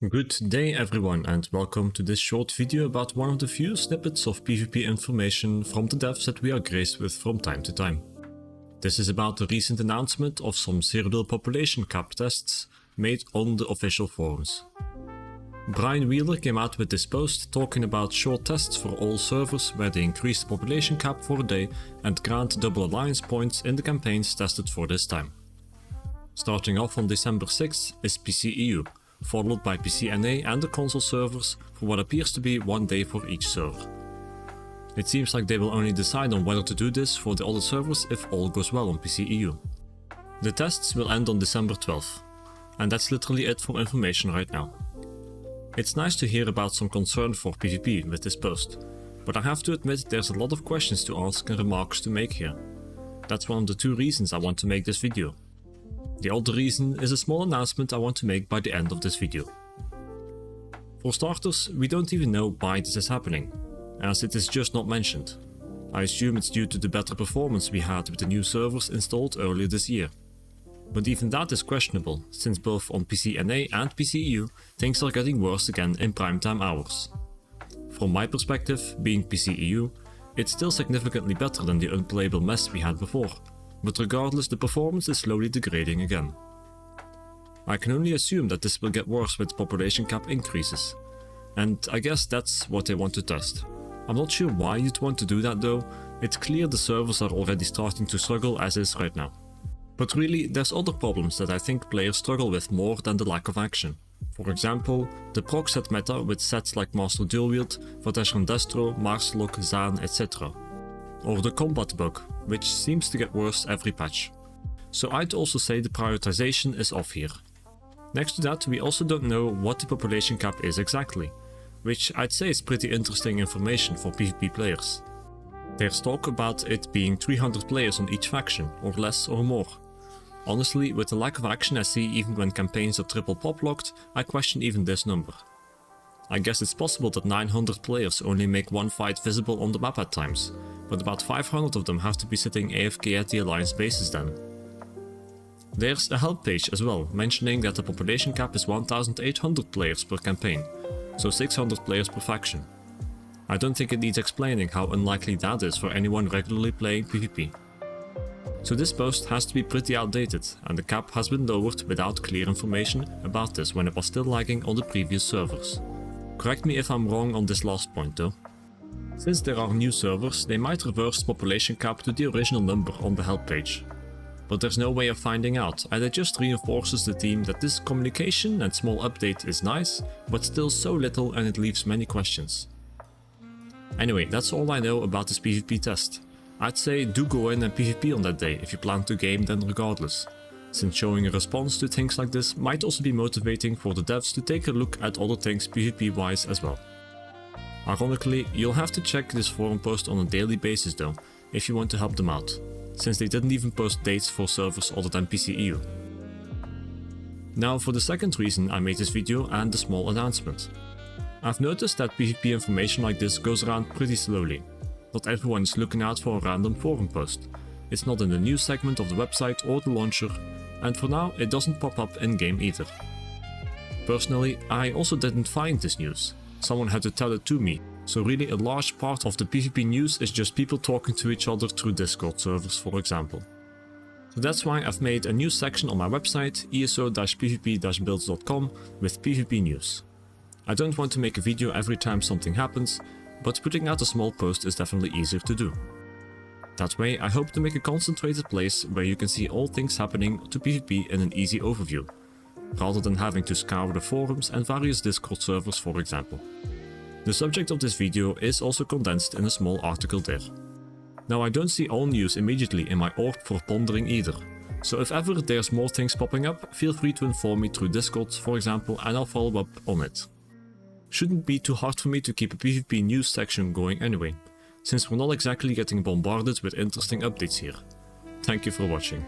Good day everyone and welcome to this short video about one of the few snippets of PvP information from the devs that we are graced with from time to time. This is about the recent announcement of some Cyrodiil population cap tests made on the official forums. Brian Wheeler came out with this post talking about short tests for all servers where they increase the population cap for a day and grant double alliance points in the campaigns tested for this time. Starting off on December 6th is PCEU, followed by PCNA and the console servers for what appears to be one day for each server. It seems like they will only decide on whether to do this for the other servers if all goes well on PCEU. The tests will end on December 12th, and that's literally it for information right now. It's nice to hear about some concern for PvP with this post, but I have to admit there's a lot of questions to ask and remarks to make here. That's one of the two reasons I want to make this video. The other reason is a small announcement I want to make by the end of this video. For starters, we don't even know why this is happening, as it is just not mentioned. I assume it's due to the better performance we had with the new servers installed earlier this year. But even that is questionable, since both on PCNA and PCEU things are getting worse again in primetime hours. From my perspective, being PCEU, it's still significantly better than the unplayable mess we had before. But regardless, the performance is slowly degrading again. I can only assume that this will get worse with population cap increases, and I guess that's what they want to test. I'm not sure why you'd want to do that though. It's clear the servers are already starting to struggle as is right now. But really, there's other problems that I think players struggle with more than the lack of action. For example, the proc set meta with sets like Master Dual Wield, Vatesh Destro, Marslock, Zaan, etc. Or the combat bug, which seems to get worse every patch. So I'd also say the prioritization is off here. Next to that, we also don't know what the population cap is exactly, which I'd say is pretty interesting information for PvP players. There's talk about it being 300 players on each faction, or less or more. Honestly, with the lack of action I see even when campaigns are triple pop locked, I question even this number. I guess it's possible that 900 players only make one fight visible on the map at times, but about 500 of them have to be sitting AFK at the Alliance bases then. There's a help page as well, mentioning that the population cap is 1800 players per campaign, so 600 players per faction. I don't think it needs explaining how unlikely that is for anyone regularly playing PvP. So this post has to be pretty outdated, and the cap has been lowered without clear information about this when it was still lagging on the previous servers. Correct me if I'm wrong on this last point though. Since there are new servers, they might reverse the population cap to the original number on the help page. But there's no way of finding out, and it just reinforces the team that this communication and small update is nice, but still so little and it leaves many questions. Anyway, that's all I know about this PvP test. I'd say do go in and PvP on that day if you plan to game then regardless, since showing a response to things like this might also be motivating for the devs to take a look at other things PvP wise as well. Ironically, you'll have to check this forum post on a daily basis though, if you want to help them out, since they didn't even post dates for servers other than PCEU. Now for the second reason I made this video and the small announcement. I've noticed that PvP information like this goes around pretty slowly. Not everyone is looking out for a random forum post. It's not in the news segment of the website or the launcher, and for now it doesn't pop up in-game either. Personally, I also didn't find this news. Someone had to tell it to me, so really a large part of the PvP news is just people talking to each other through Discord servers, for example. So that's why I've made a new section on my website, ESO-pvp-builds.com, with PvP news. I don't want to make a video every time something happens, but putting out a small post is definitely easier to do. That way I hope to make a concentrated place where you can see all things happening to PvP in an easy overview, rather than having to scour the forums and various Discord servers for example. The subject of this video is also condensed in a small article there. Now I don't see all news immediately in my orb for pondering either, so if ever there's more things popping up, feel free to inform me through Discord for example and I'll follow up on it. Shouldn't be too hard for me to keep a PvP news section going anyway, since we're not exactly getting bombarded with interesting updates here. Thank you for watching.